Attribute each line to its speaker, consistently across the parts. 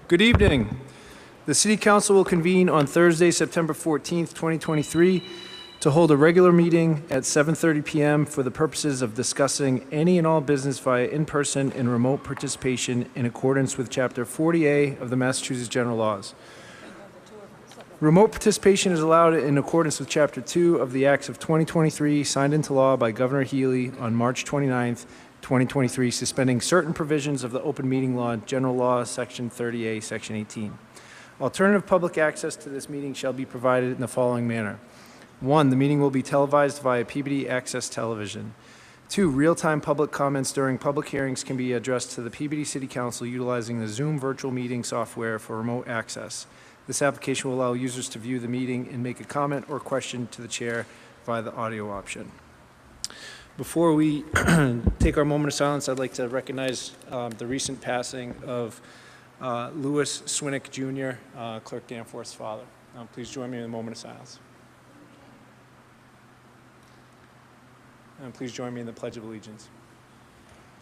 Speaker 1: Good evening. The City Council will convene on Thursday, September 14th, 2023, to hold a regular meeting at 7:30 p.m. for the purposes of discussing any and all business via in-person and remote participation in accordance with Chapter 40A of the Massachusetts General Laws. Remote participation is allowed in accordance with Chapter 2 of the Acts of 2023, signed into law by Governor Healy on March 29th, 2023, suspending certain provisions of the Open Meeting Law, General Law, Section 30A, Section 18. Alternative public access to this meeting shall be provided in the following manner. 1, the meeting will be televised via Peabody Access Television. 2, real-time public comments during public hearings can be addressed to the Peabody City Council utilizing the Zoom virtual meeting software for remote access. This application will allow users to view the meeting and make a comment or question to the chair via the audio option. Before we take our moment of silence, I'd like to recognize the recent passing of Louis Swinnick Jr., Clerk Danforth's father. Please join me in a moment of silence. And please join me in the Pledge of Allegiance.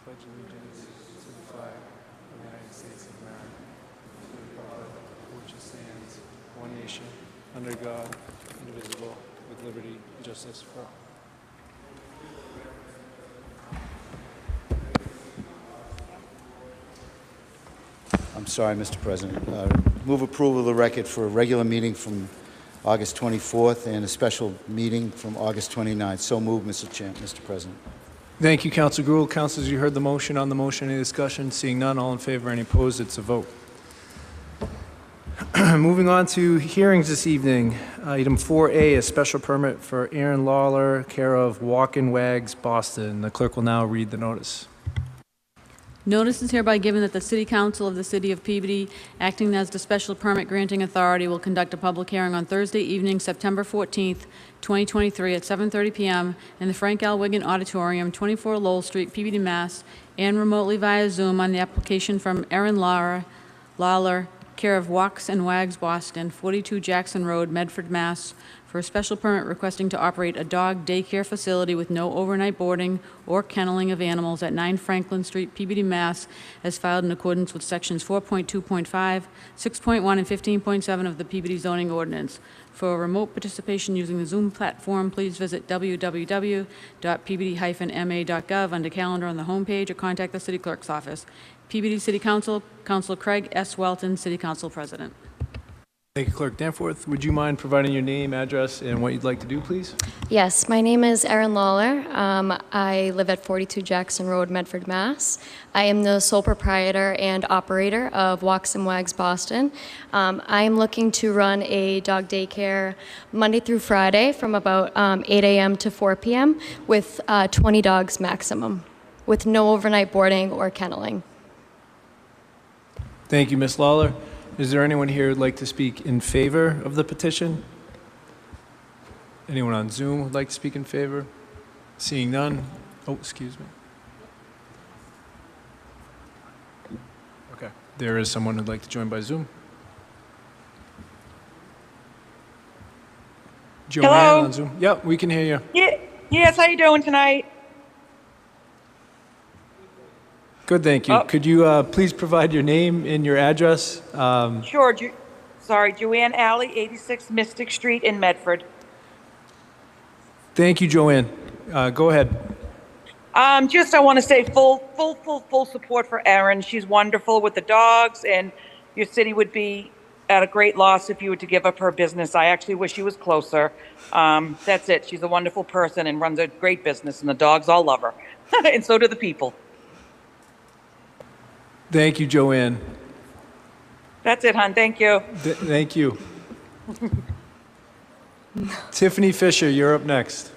Speaker 1: Pledge allegiance to the flag of the United States of America, to the republic for which it stands, one nation, under God, indivisible, with liberty and justice for all.
Speaker 2: I'm sorry, Mr. President. Move approval of the record for a regular meeting from August 24th and a special meeting from August 29th. So moved, Mr. President.
Speaker 1: Thank you, Councilor Gould. Councilors, you heard the motion. On the motion, any discussion? Seeing none, all in favor, any opposed? It's a vote. Moving on to hearings this evening. Item 4A, a special permit for Aaron Lawler, care of Walkin' Wags, Boston. The clerk will now read the notice.
Speaker 3: Notice is hereby given that the City Council of the City of Peabody, acting as the special permit granting authority, will conduct a public hearing on Thursday evening, September 14th, 2023 at 7:30 p.m. in the Frank L. Wigan Auditorium, 24 Lowell Street, Peabody, Mass., and remotely via Zoom on the application from Aaron Lawler, care of Walks and Wags, Boston, 42 Jackson Road, Medford, Mass., for a special permit requesting to operate a dog daycare facility with no overnight boarding or kenneling of animals at 9 Franklin Street, Peabody, Mass., as filed in accordance with Sections 4.2.5, 6.1, and 15.7 of the Peabody zoning ordinance. For remote participation using the Zoom platform, please visit www.peabody-ma.gov under Calendar on the homepage or contact the City Clerk's office. Peabody City Council, Councilor Craig S. Welton, City Council President.
Speaker 1: Thank you, Clerk Danforth. Would you mind providing your name, address, and what you'd like to do, please?
Speaker 4: Yes, my name is Erin Lawler. I live at 42 Jackson Road, Medford, Mass. I am the sole proprietor and operator of Walks and Wags Boston. I am looking to run a dog daycare Monday through Friday from about 8 a.m. to 4 p.m. with 20 dogs maximum, with no overnight boarding or kenneling.
Speaker 1: Thank you, Ms. Lawler. Is there anyone here who'd like to speak in favor of the petition? Anyone on Zoom would like to speak in favor? Seeing none. Oh, excuse me. Okay, there is someone who'd like to join by Zoom. Joanne
Speaker 5: Hello?
Speaker 1: on Zoom. Yep, we can hear you.
Speaker 5: Yes, how you doing tonight?
Speaker 1: Good, thank you.
Speaker 5: Oh.
Speaker 1: Could you please provide your name and your address?
Speaker 5: Sure. Joanne Alley, 86 Mystic Street in Medford.
Speaker 1: Thank you, Joanne. Go ahead.
Speaker 5: I want to say full support for Erin. She's wonderful with the dogs, and your city would be at a great loss if you were to give up her business. I actually wish she was closer. That's it. She's a wonderful person and runs a great business, and the dogs all love her, and so do the people.
Speaker 1: Thank you, Joanne.
Speaker 5: That's it, hon. Thank you.
Speaker 1: Thank you. Tiffany Fisher, you're up next.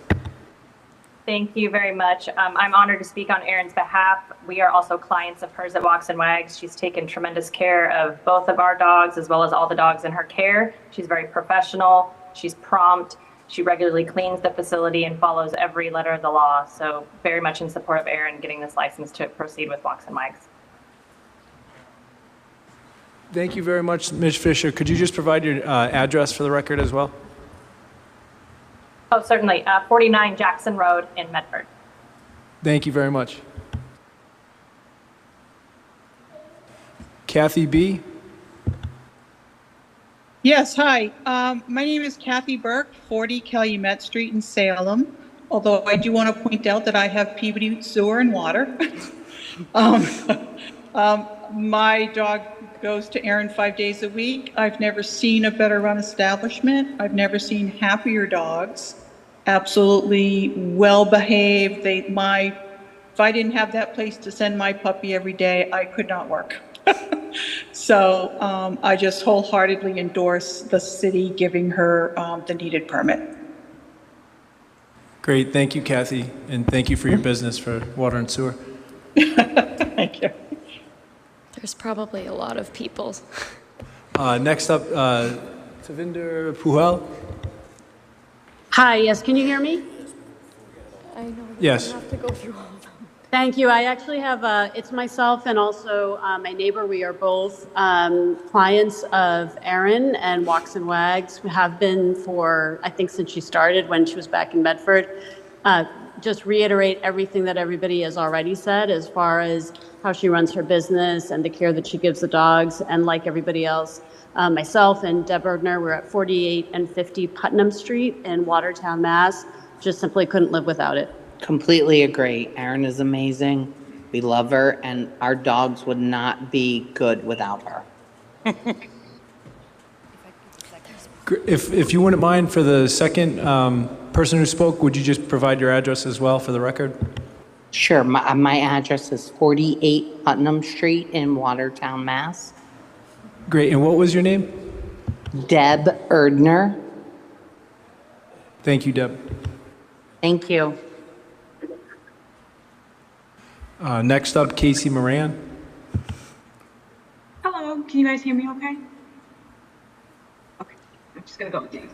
Speaker 6: Thank you very much. I'm honored to speak on Erin's behalf. We are also clients of hers at Walks and Wags. She's taken tremendous care of both of our dogs as well as all the dogs in her care. She's very professional. She's prompt. She regularly cleans the facility and follows every letter of the law. So very much in support of Erin getting this license to proceed with Walks and Wags.
Speaker 1: Thank you very much, Ms. Fisher. Could you just provide your address for the record as well?
Speaker 6: Oh, certainly. 49 Jackson Road in Medford.
Speaker 1: Thank you very much. Kathy B.
Speaker 7: Yes, hi. My name is Kathy Burke, 40 Calumet Street in Salem. Although I do want to point out that I have Peabody sewer and water. um, my dog goes to Erin 5 days a week. I've never seen a better run establishment. I've never seen happier dogs. Absolutely well behaved. If I didn't have that place to send my puppy every day, I could not work. So I just wholeheartedly endorse the city giving her the needed permit.
Speaker 1: Great, thank you, Kathy, and thank you for your business for water and sewer.
Speaker 7: Thank you.
Speaker 4: There's probably a lot of people.
Speaker 1: Next up, Tavinder Puhel.
Speaker 3: Hi, yes, can you hear me?
Speaker 4: I know.
Speaker 1: Yes.
Speaker 4: Have to go through all of them.
Speaker 3: Thank you. I actually have, it's myself and also my neighbor. We are both clients of Erin and Walks and Wags. We have been for, I think, since she started when she was back in Medford. Just reiterate everything that everybody has already said as far as how she runs her business and the care that she gives the dogs. And like everybody else, myself and Deb Erdner, we're at 48 and 50 Putnam Street in Watertown, Mass. Just simply couldn't live without it.
Speaker 8: Completely agree. Erin is amazing. We love her, and our dogs would not be good without her.
Speaker 1: If you wouldn't mind, for the second person who spoke, would you just provide your address as well for the record?
Speaker 8: Sure. My address is 48 Putnam Street in Watertown, Mass.
Speaker 1: Great, and what was your name?
Speaker 8: Deb Erdner.
Speaker 1: Thank you, Deb.
Speaker 8: Thank you.
Speaker 1: Next up, Casey Moran.
Speaker 9: Hello, can you guys hear me okay? Okay, I'm just gonna go with you.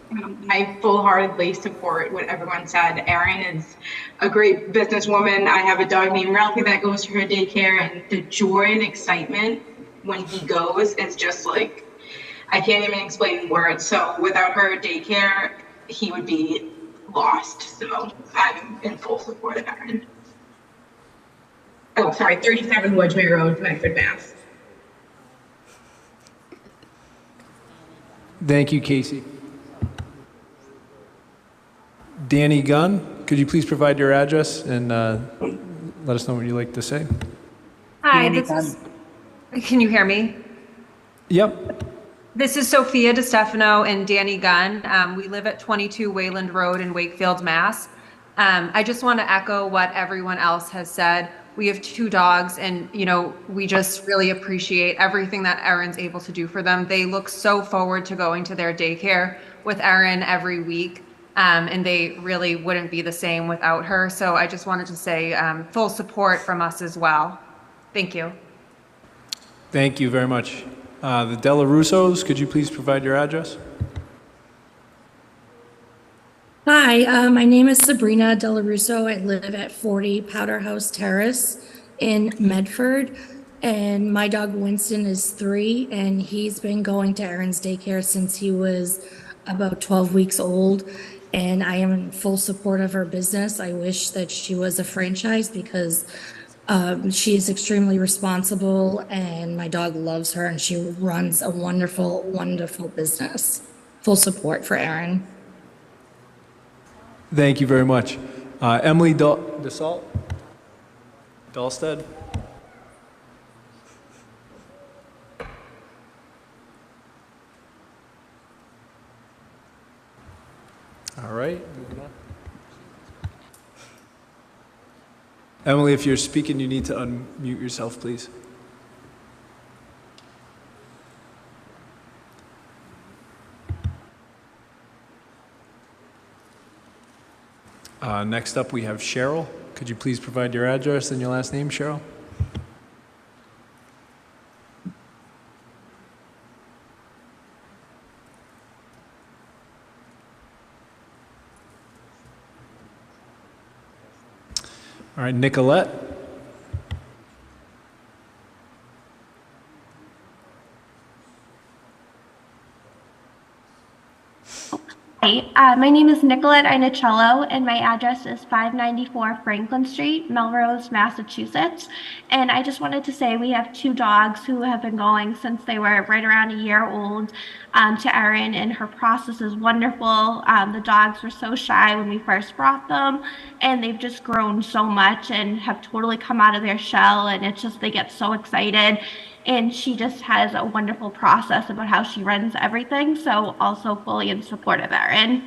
Speaker 9: I full-heartedly support what everyone said. Erin is a great businesswoman. I have a dog named Ralphie that goes to her daycare, and the joy and excitement when he goes is just like, I can't even explain in words. So without her at daycare, he would be lost. So I'm in full support of Erin. Oh, sorry, 37 Wedgway Road, Medford, Mass.
Speaker 1: Thank you, Casey. Danny Gunn, could you please provide your address and let us know what you'd like to say?
Speaker 10: Hi, can you hear me?
Speaker 1: Yep.
Speaker 10: This is Sophia DeStefano and Danny Gunn. We live at 22 Wayland Road in Wakefield, Mass. I just want to echo what everyone else has said. We have 2 dogs, and we just really appreciate everything that Erin's able to do for them. They look so forward to going to their daycare with Erin every week, and they really wouldn't be the same without her. So I just wanted to say full support from us as well. Thank you.
Speaker 1: Thank you very much. The Della Russos, could you please provide your address?
Speaker 11: Hi, my name is Sabrina Della Russo. I live at 40 Powder House Terrace in Medford, and my dog Winston is 3, and he's been going to Erin's daycare since he was about 12 weeks old, and I am in full support of her business. I wish that she was a franchise because she is extremely responsible, and my dog loves her, and she runs a wonderful, wonderful business. Full support for Erin.
Speaker 1: Thank you very much. Emily Dalsted? All right, moving on. Emily, if you're speaking, you need to unmute yourself, please. Next up, we have Cheryl. Could you please provide your address and your last name, Cheryl? All right, Nicolette.
Speaker 12: My name is Nicolette Inicello, and my address is 594 Franklin Street, Melrose, Massachusetts. And I just wanted to say we have two dogs who have been going since they were right around a year old to Erin, and her process is wonderful. The dogs were so shy when we first brought them, and they've just grown so much and have totally come out of their shell, and it's just they get so excited. And she just has a wonderful process about how she runs everything, so also fully in support of Erin.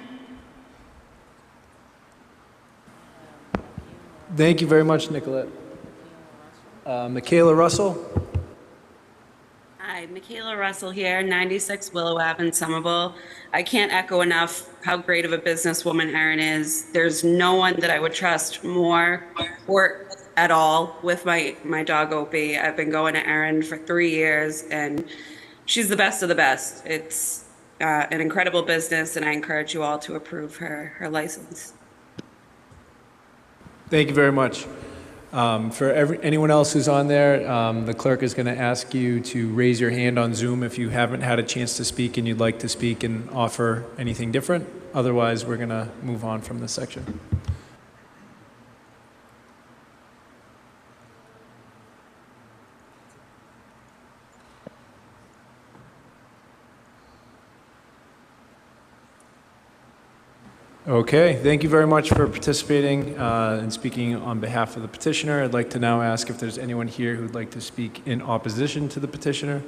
Speaker 1: Thank you very much, Nicolette. Michaela Russell?
Speaker 13: Hi, Michaela Russell here, 96 Willow Ave in Somerville. I can't echo enough how great of a businesswoman Erin is. There's no one that I would trust more or at all with my dog Opie. I've been going to Erin for 3 years, and she's the best of the best. It's an incredible business, and I encourage you all to approve her license.
Speaker 1: Thank you very much. For anyone else who's on there, the clerk is going to ask you to raise your hand on Zoom if you haven't had a chance to speak and you'd like to speak and offer anything different. Otherwise, we're going to move on from this section. Okay, thank you very much for participating and speaking on behalf of the petitioner. I'd like to now ask if there's anyone here who'd like to speak in opposition to the petitioner.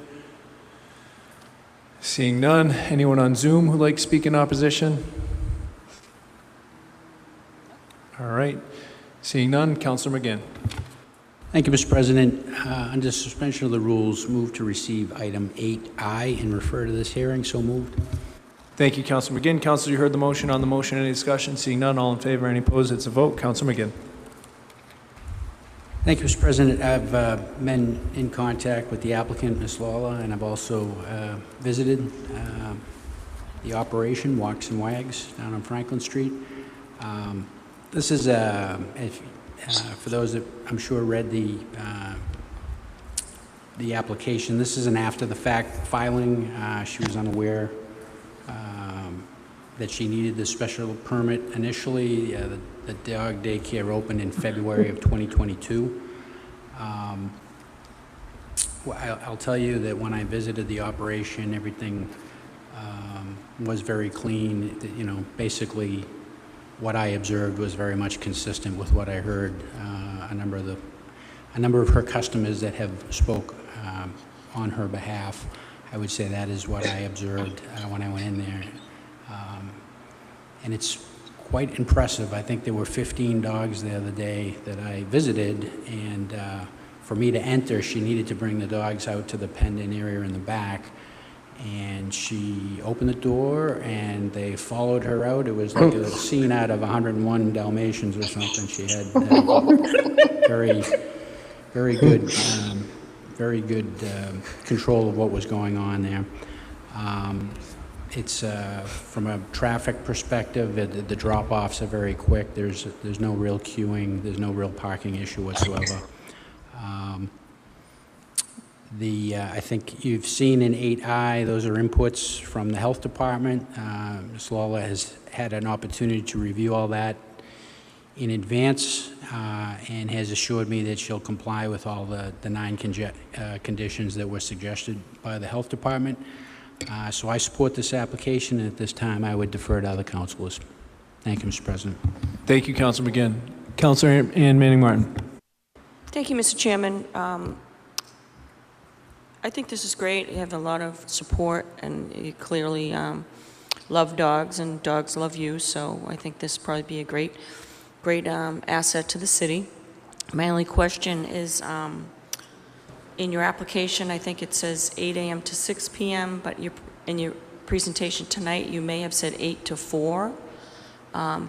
Speaker 1: Seeing none, anyone on Zoom who'd like to speak in opposition? All right, seeing none, Councilor McGinn.
Speaker 14: Thank you, Mr. President. Under suspension of the rules, move to receive item 8I and refer to this hearing. So moved.
Speaker 1: Thank you, Councilor McGinn. Councilor, you heard the motion. On the motion, any discussion? Seeing none, all in favor, any opposed? It's a vote. Councilor McGinn.
Speaker 14: Thank you, Mr. President. I've been in contact with the applicant, Ms. Lawler, and I've also visited the operation, Walks and Wags, down on Franklin Street. This is, for those that I'm sure read the application, this is an after-the-fact filing. She was unaware that she needed the special permit initially. The dog daycare opened in February of 2022. I'll tell you that when I visited the operation, everything was very clean. You know, basically what I observed was very much consistent with what I heard a number of her customers that have spoke on her behalf. I would say that is what I observed when I went in there. And it's quite impressive. I think there were 15 dogs there the day that I visited, and for me to enter, she needed to bring the dogs out to the penned-in area in the back, and she opened the door, and they followed her out. It was like a scene out of 101 Dalmatians or something. She had very good control of what was going on there. It's from a traffic perspective, the drop-offs are very quick. There's no real queuing. There's no real parking issue whatsoever. I think you've seen in 8I, those are inputs from the health department. Ms. Lawler has had an opportunity to review all that in advance and has assured me that she'll comply with all the 9 conditions that were suggested by the health department. So I support this application, and at this time I would defer to other councilors. Thank you, Mr. President.
Speaker 1: Thank you, Councilor McGinn. Councilor Ann Manning Martin.
Speaker 15: Thank you, Mr. Chairman. I think this is great. You have a lot of support, and you clearly love dogs, and dogs love you. So I think this will probably be a great asset to the city. My only question is, in your application, I think it says 8 a.m. to 6 p.m., but in your presentation tonight, you may have said 8 to 4. I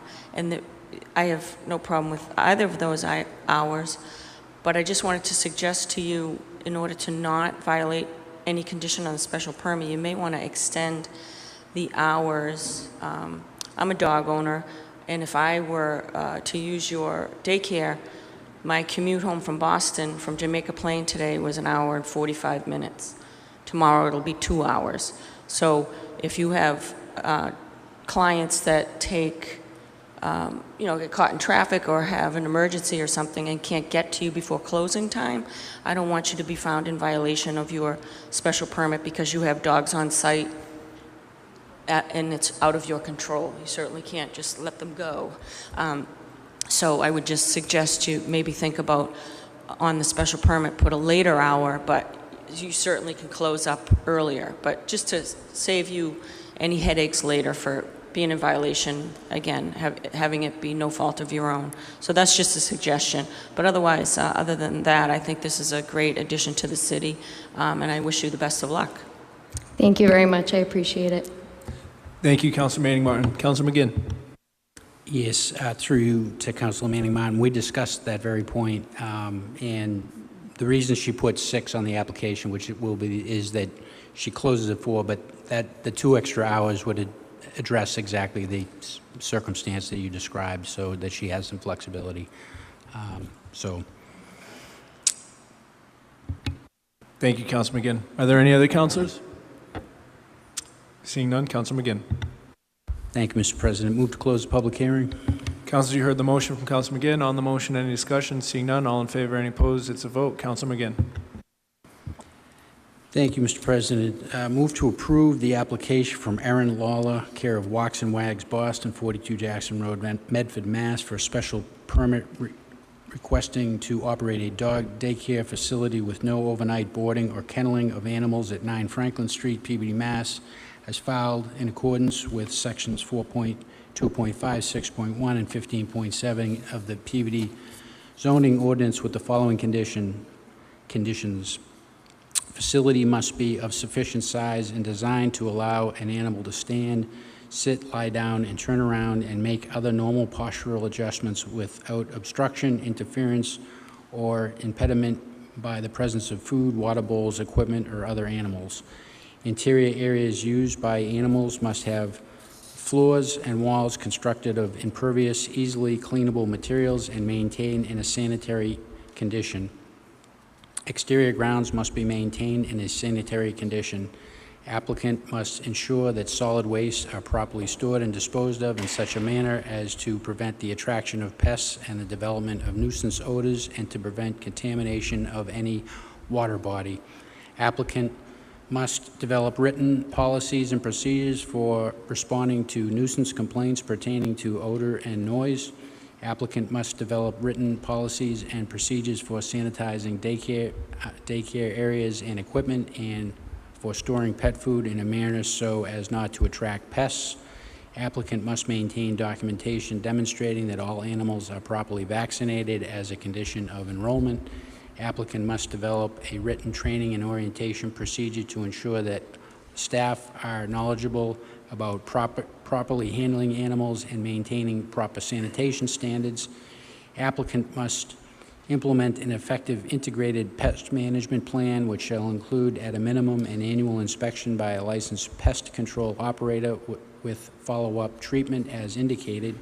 Speaker 15: have no problem with either of those hours, but I just wanted to suggest to you, in order to not violate any condition on the special permit, you may want to extend the hours. I'm a dog owner, and if I were to use your daycare, my commute home from Boston, from Jamaica Plain today, was 1 hour and 45 minutes. Tomorrow it'll be 2 hours. So if you have clients that take, get caught in traffic or have an emergency or something and can't get to you before closing time. I don't want you to be found in violation of your special permit because you have dogs on site and it's out of your control. You certainly can't just let them go. So I would just suggest you maybe think about on the special permit, put a later hour, but you certainly can close up earlier. But just to save you any headaches later for being in violation, again, having it be no fault of your own. So that's just a suggestion. But otherwise, other than that, I think this is a great addition to the city, and I wish you the best of luck.
Speaker 4: Thank you very much. I appreciate it.
Speaker 1: Thank you, Councilor Manning Martin. Councilor McGinn.
Speaker 14: Yes, through you to Councilor Manning Martin, we discussed that very point, and the reason she put 6 on the application, which it will be, is that she closes at 4, but that the 2 extra hours would address exactly the circumstance that you described, so that she has some flexibility.
Speaker 1: Thank you, Councilor McGinn. Are there any other councilors? Seeing none, Councilor McGinn.
Speaker 14: Thank you, Mr. President. Move to close the public hearing.
Speaker 1: Councilors, you heard the motion from Councilor McGinn. On the motion, any discussion? Seeing none, all in favor, any opposed? It's a vote. Councilor McGinn.
Speaker 14: Thank you, Mr. President. Move to approve the application from Erin Lawler, care of Walks and Wags, Boston, 42 Jackson Road, Medford, Mass., for a special permit requesting to operate a dog daycare facility with no overnight boarding or kenneling of animals at 9 Franklin Street, Peabody, Mass., as filed in accordance with sections 4.2.5, 6.1, and 15.7 of the Peabody zoning ordinance with the following conditions. Facility must be of sufficient size and designed to allow an animal to stand, sit, lie down, and turn around and make other normal postural adjustments without obstruction, interference, or impediment by the presence of food, water bowls, equipment, or other animals. Interior areas used by animals must have floors and walls constructed of impervious, easily cleanable materials and maintained in a sanitary condition. Exterior grounds must be maintained in a sanitary condition. Applicant must ensure that solid wastes are properly stored and disposed of in such a manner as to prevent the attraction of pests and the development of nuisance odors and to prevent contamination of any water body. Applicant must develop written policies and procedures for responding to nuisance complaints pertaining to odor and noise. Applicant must develop written policies and procedures for sanitizing daycare areas and equipment and for storing pet food in a manner so as not to attract pests. Applicant must maintain documentation demonstrating that all animals are properly vaccinated as a condition of enrollment. Applicant must develop a written training and orientation procedure to ensure that staff are knowledgeable about properly handling animals and maintaining proper sanitation standards. Applicant must implement an effective integrated pest management plan, which shall include at a minimum an annual inspection by a licensed pest control operator with follow-up treatment as indicated.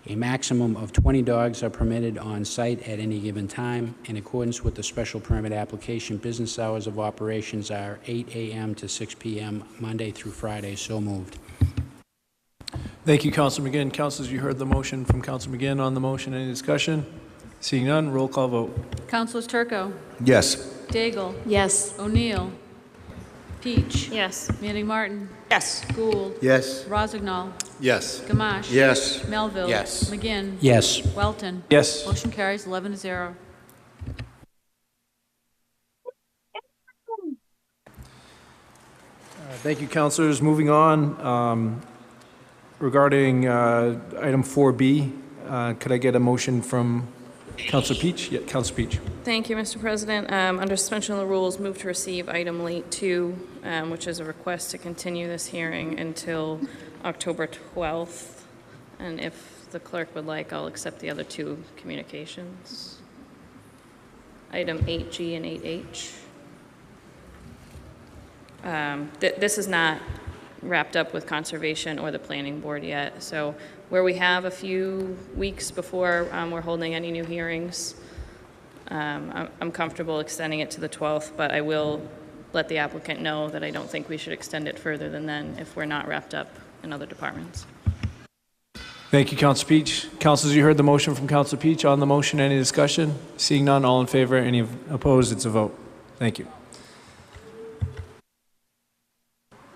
Speaker 14: A maximum of 20 dogs are permitted on site at any given time. In accordance with the special permit application, business hours of operations are 8 a.m. to 6 p.m. Monday through Friday. So moved.
Speaker 1: Thank you, Councilor McGinn. Councilors, you heard the motion from Councilor McGinn. On the motion, any discussion? Seeing none, roll call vote.
Speaker 3: Councilors Turco,
Speaker 2: Yes.
Speaker 3: Daigle,
Speaker 4: Yes.
Speaker 3: O'Neill, Peach,
Speaker 12: Yes.
Speaker 3: Manning Martin,
Speaker 15: Yes.
Speaker 3: Gould,
Speaker 2: Yes.
Speaker 3: Rozignol,
Speaker 2: Yes.
Speaker 3: Gamache.
Speaker 2: Yes.
Speaker 3: Melville.
Speaker 2: Yes.
Speaker 3: McGinn.
Speaker 14: Yes.
Speaker 3: Welton.
Speaker 1: Yes.
Speaker 3: Motion carries 11-0.
Speaker 1: Thank you, councilors. Moving on, regarding item 4B, could I get a motion from Councilor Peach? Yeah, Councilor Peach.
Speaker 16: Thank you, Mr. President. Under suspension of the rules, move to receive item late 2, which is a request to continue this hearing until October 12th. And if the clerk would like, I'll accept the other 2 communications. Item 8G and 8H. This is not wrapped up with conservation or the planning board yet. So where we have a few weeks before we're holding any new hearings, I'm comfortable extending it to the 12th, but I will let the applicant know that I don't think we should extend it further than then if we're not wrapped up and other departments.
Speaker 1: Thank you, Council Peach. Councilors, you heard the motion from Council Peach. On the motion, any discussion? Seeing none, all in favor, any opposed, it's a vote. Thank you.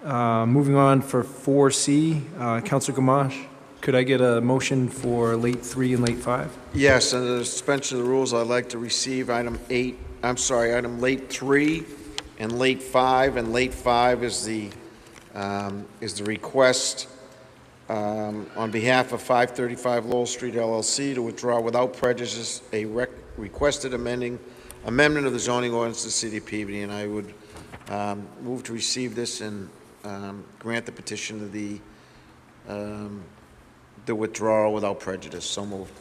Speaker 1: Moving on for 4C, Councilor Gamache, could I get a motion for late 3 and late 5?
Speaker 17: Yes, under the suspension of the rules, I'd like to receive item late 3 and late 5, and late 5 is the request on behalf of 535 Lowell Street LLC to withdraw without prejudice a requested amendment of the zoning ordinance of the City of Peabody, and I would move to receive this and grant the petition of the withdrawal without prejudice. So moved.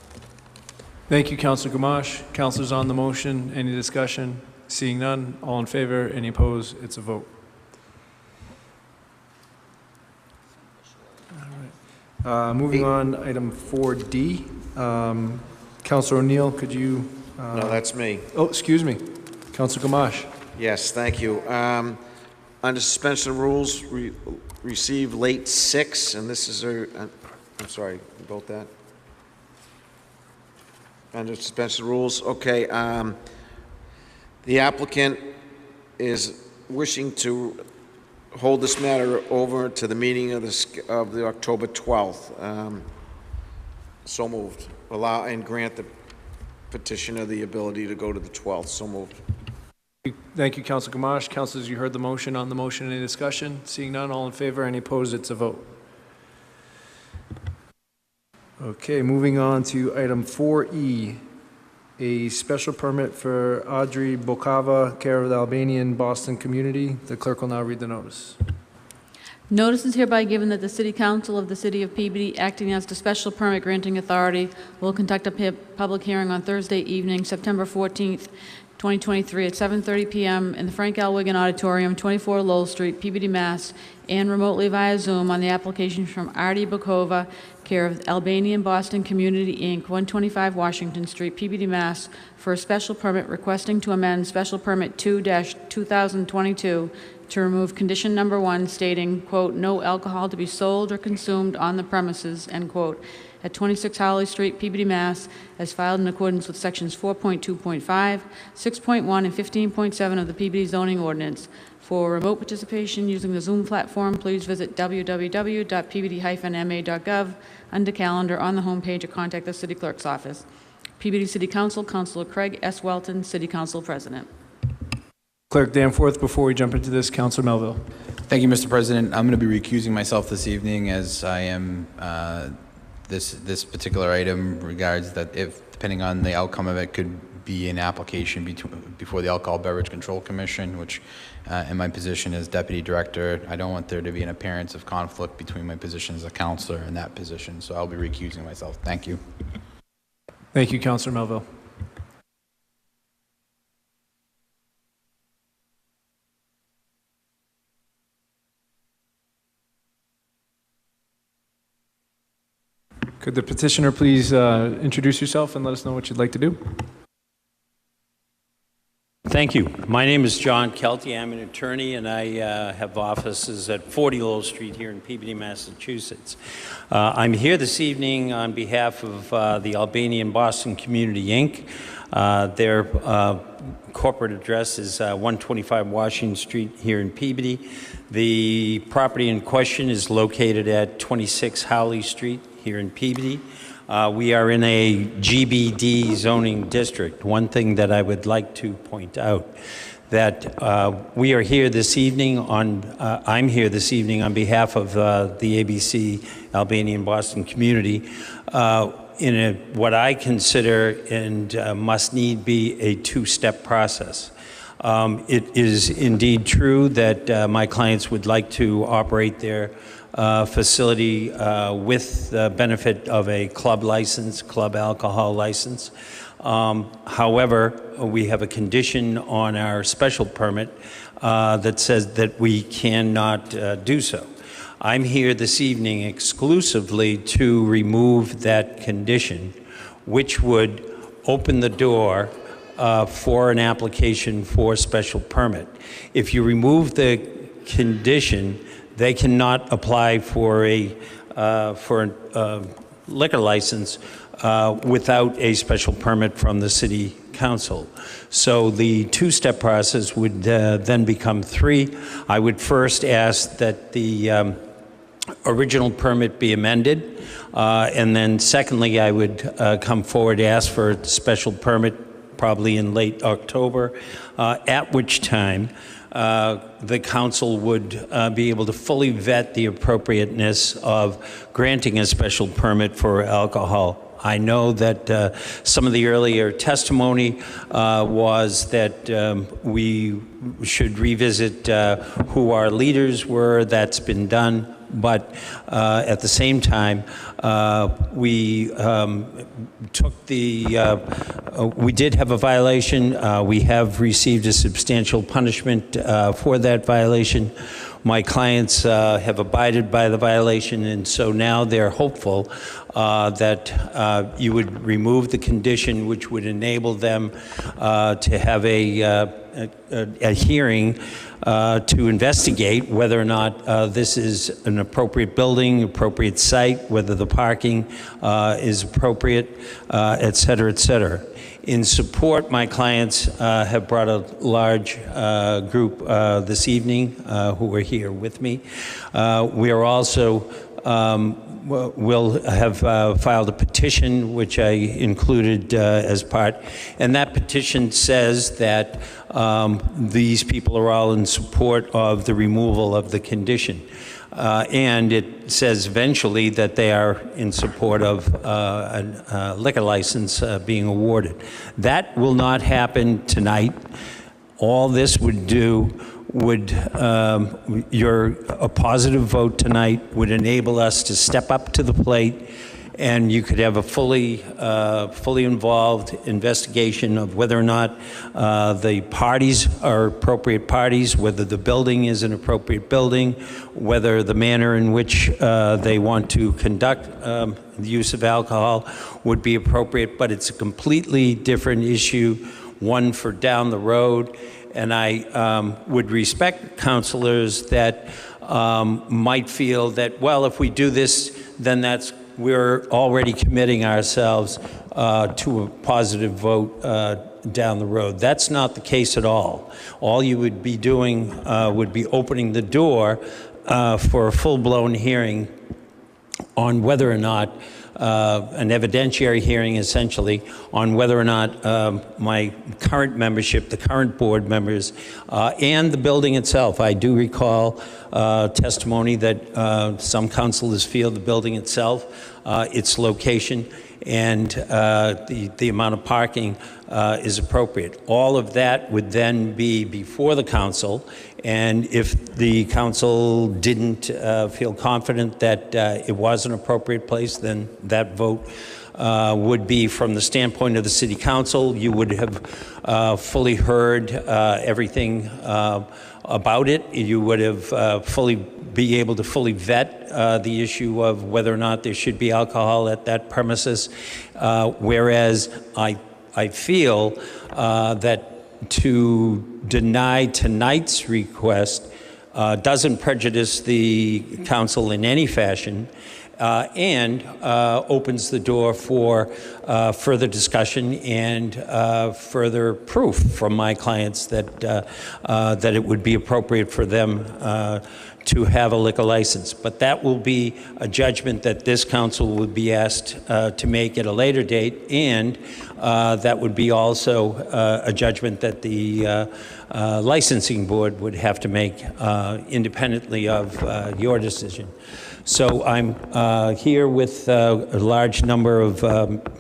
Speaker 1: Thank you, Councilor Gamache. Councilors on the motion, any discussion? Seeing none, all in favor, any opposed, it's a vote. Moving on, item 4D. Councilor O'Neill, could you?
Speaker 17: No, that's me.
Speaker 1: Oh, excuse me. Councilor Gamache.
Speaker 17: Yes, thank you. Under suspension of rules, receive late 6, and this is I'm sorry about that. Under suspension of rules, okay. The applicant is wishing to hold this matter over to the meeting of the October 12th. So moved. Allow and grant the petitioner the ability to go to the 12th. So moved.
Speaker 1: Thank you, Councilor Gamache. Councilors, you heard the motion. On the motion, any discussion? Seeing none, all in favor, any opposed, it's a vote. Okay, moving on to item 4E, a special permit for Audrey Bokava, care of the Albanian Boston community. The clerk will now read the notice.
Speaker 3: Notice is hereby given that the City Council of the City of Peabody, acting as the special permit granting authority, will conduct a public hearing on Thursday evening, September 14th, 2023 at 7:30 p.m. in the Frank L. Wigan Auditorium, 24 Lowell Street, Peabody, Mass., and remotely via Zoom on the application from Artie Bokova, care of Albanian Boston Community, Inc., 125 Washington Street, Peabody, Mass., for a special permit requesting to amend Special Permit 2-2022 to remove condition number 1 stating, quote, no alcohol to be sold or consumed on the premises, end quote, at 26 Holly Street, Peabody, Mass., as filed in accordance with sections 4.2.5, 6.1, and 15.7 of the Peabody zoning ordinance. For remote participation using the Zoom platform, please visit www.peabody-ma.gov under calendar on the homepage or contact the City Clerk's office. Peabody City Council, Councilor Craig S. Welton, City Council President.
Speaker 1: Clerk Danforth, before we jump into this, Councilor Melville.
Speaker 18: Thank you, Mr. President. I'm going to be recusing myself this evening as I am this particular item regards that if, depending on the outcome of it, could be an application before the Alcohol Beverage Control Commission, which in my position as Deputy Director, I don't want there to be an appearance of conflict between my position as a counselor and that position, so I'll be recusing myself. Thank you.
Speaker 1: Thank you, Councilor Melville. Could the petitioner please introduce yourself and let us know what you'd like to do?
Speaker 19: Thank you. My name is John Kelty. I'm an attorney, and I have offices at 40 Lowell Street here in Peabody, Massachusetts. I'm here this evening on behalf of the Albanian Boston Community, Inc. Their corporate address is 125 Washington Street here in Peabody. The property in question is located at 26 Howley Street here in Peabody. We are in a GBD zoning district. One thing that I would like to point out that we are here this evening on, I'm here this evening on behalf of the ABC Albanian Boston community in what I consider and must need be a two-step process. It is indeed true that my clients would like to operate their facility with the benefit of a club license, club alcohol license. However, we have a condition on our special permit that says that we cannot do so. I'm here this evening exclusively to remove that condition, which would open the door for an application for special permit. If you remove the condition, they cannot apply for a liquor license without a special permit from the city council. So the two-step process would then become 3. I would first ask that the original permit be amended, and then secondly, I would come forward, ask for a special permit probably in late October, at which time the council would be able to fully vet the appropriateness of granting a special permit for alcohol. I know that some of the earlier testimony was that we should revisit who our leaders were. That's been done. But at the same time, we took the, we did have a violation. We have received a substantial punishment for that violation. My clients have abided by the violation, and so now they're hopeful that you would remove the condition which would enable them to have a hearing to investigate whether or not this is an appropriate building, appropriate site, whether the parking is appropriate, et cetera, et cetera. In support, my clients have brought a large group this evening who are here with me. We are also will have filed a petition, which I included as part, and that petition says that these people are all in support of the removal of the condition. And it says eventually that they are in support of a liquor license being awarded. That will not happen tonight. All this would do would, a positive vote tonight would enable us to step up to the plate, and you could have a fully involved investigation of whether or not the parties are appropriate parties, whether the building is an appropriate building, whether the manner in which they want to conduct the use of alcohol would be appropriate. But it's a completely different issue, one for down the road. And I would respect counselors that might feel that, well, if we do this, then we're already committing ourselves to a positive vote down the road. That's not the case at all. All you would be doing would be opening the door for a full-blown hearing on whether or not an evidentiary hearing, essentially, on whether or not my current membership, the current board members, and the building itself. I do recall testimony that some councilors feel the building itself, its location, and the amount of parking is appropriate. All of that would then be before the council, and if the council didn't feel confident that it was an appropriate place, then that vote would be from the standpoint of the city council. You would have fully heard everything about it. You would have be able to fully vet the issue of whether or not there should be alcohol at that premises, whereas I feel that to deny tonight's request doesn't prejudice the council in any fashion, and opens the door for further discussion and further proof from my clients that that it would be appropriate for them to have a liquor license. But that will be a judgment that this council would be asked to make at a later date, and that would be also a judgment that the licensing board would have to make independently of your decision. So I'm here with a large number of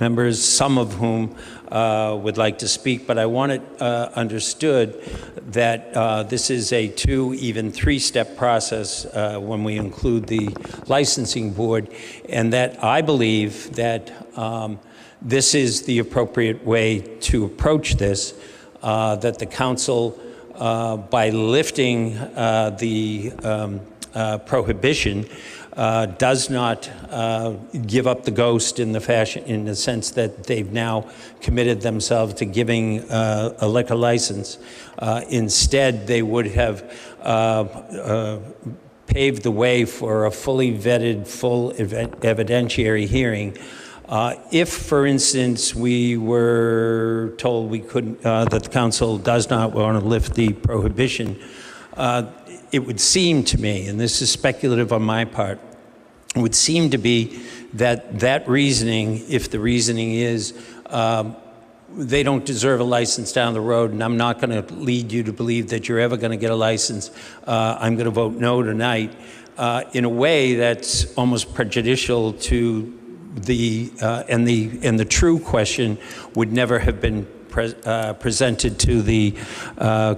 Speaker 19: members, some of whom would like to speak, but I want it understood that this is a 2, even 3-step process when we include the licensing board, and that I believe that this is the appropriate way to approach this, that the council, by lifting the prohibition, does not give up the ghost in the sense that they've now committed themselves to giving a liquor license. Instead, they would have paved the way for a fully vetted, full evidentiary hearing. If, for instance, we were told we couldn't, that the council does not want to lift the prohibition, it would seem to me, and this is speculative on my part, it would seem to be that that reasoning, if the reasoning is they don't deserve a license down the road, and I'm not going to lead you to believe that you're ever going to get a license, I'm going to vote no tonight, in a way that's almost prejudicial to the true question would never have been presented to the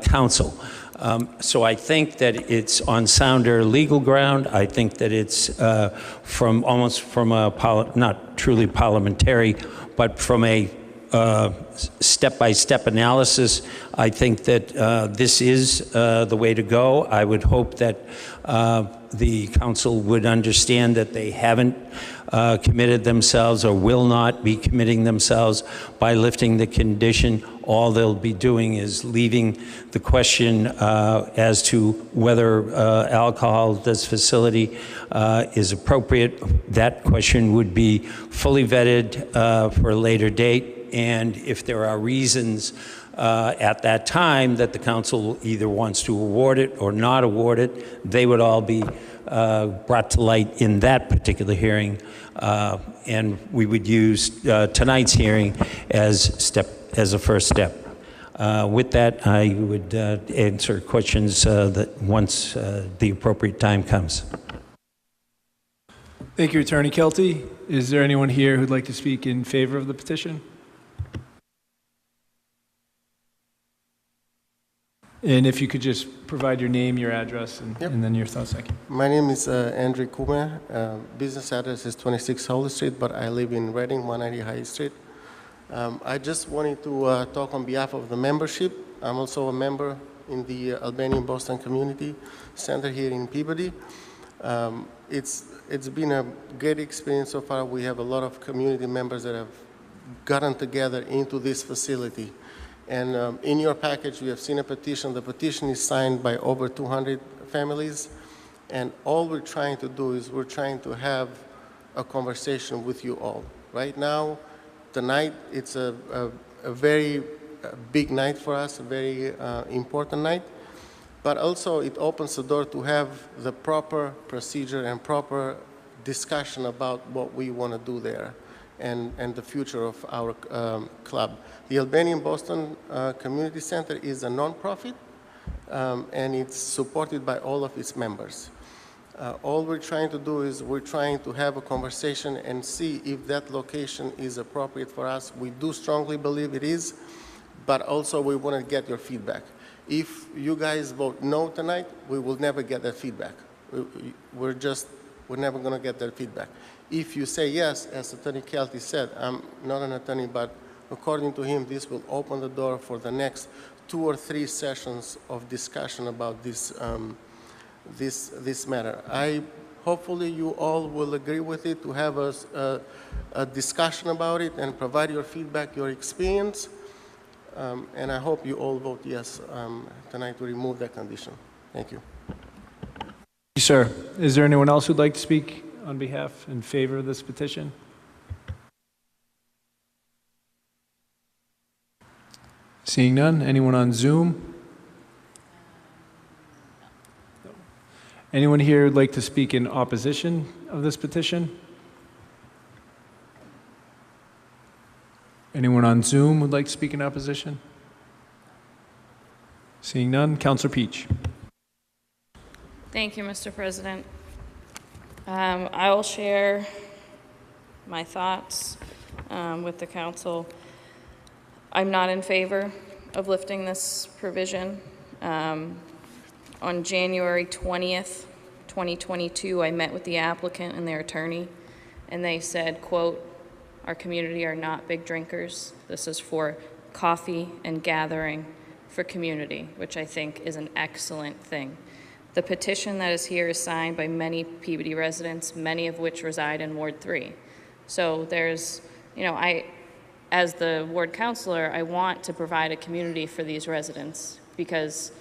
Speaker 19: council. So I think that it's on sounder legal ground. I think that it's from a, not truly parliamentary, but from a step-by-step analysis. I think that this is the way to go. I would hope that the council would understand that they haven't committed themselves or will not be committing themselves by lifting the condition. All they'll be doing is leaving the question as to whether alcohol at this facility is appropriate. That question would be fully vetted for a later date. And if there are reasons at that time that the council either wants to award it or not award it, they would all be brought to light in that particular hearing. And we would use tonight's hearing as a first step. With that, I would answer questions that once the appropriate time comes.
Speaker 1: Thank you, Attorney Kelty. Is there anyone here who'd like to speak in favor of the petition? And if you could just provide your name, your address, and then your thoughts. Thank you.
Speaker 20: My name is Andrew Kumer. Business address is 26 Holly Street, but I live in Reading, 190 High Street. I just wanted to talk on behalf of the membership. I'm also a member in the Albanian Boston Community Center here in Peabody. It's been a great experience so far. We have a lot of community members that have gotten together into this facility. And in your package, you have seen a petition. The petition is signed by over 200 families. And all we're trying to do is we're trying to have a conversation with you all. Right now, tonight, it's a very big night for us, a very important night. But also, it opens the door to have the proper procedure and proper discussion about what we want to do there and the future of our club. The Albanian Boston Community Center is a nonprofit, and it's supported by all of its members. All we're trying to do is we're trying to have a conversation and see if that location is appropriate for us. We do strongly believe it is, but also we want to get your feedback. If you guys vote no tonight, we will never get that feedback. We're never going to get that feedback. If you say yes, as Attorney Kelty said, I'm not an attorney, but according to him, this will open the door for the next 2 or 3 sessions of discussion about this, this matter. Hopefully you all will agree with it, to have a discussion about it and provide your feedback, your experience. And I hope you all vote yes tonight to remove that condition. Thank you.
Speaker 1: Thank you, sir. Is there anyone else who'd like to speak on behalf in favor of this petition? Seeing none. Anyone on Zoom? Anyone here who'd like to speak in opposition of this petition? Anyone on Zoom would like to speak in opposition? Seeing none. Councilor Peach.
Speaker 16: Thank you, Mr. President. I will share my thoughts with the council. I'm not in favor of lifting this provision. On January 20th, 2022, I met with the applicant and their attorney, and they said, quote, "Our community are not big drinkers. This is for coffee and gathering for community," which I think is an excellent thing. The petition that is here is signed by many Peabody residents, many of which reside in Ward 3. So there's, as the ward councilor, I want to provide a community for these residents because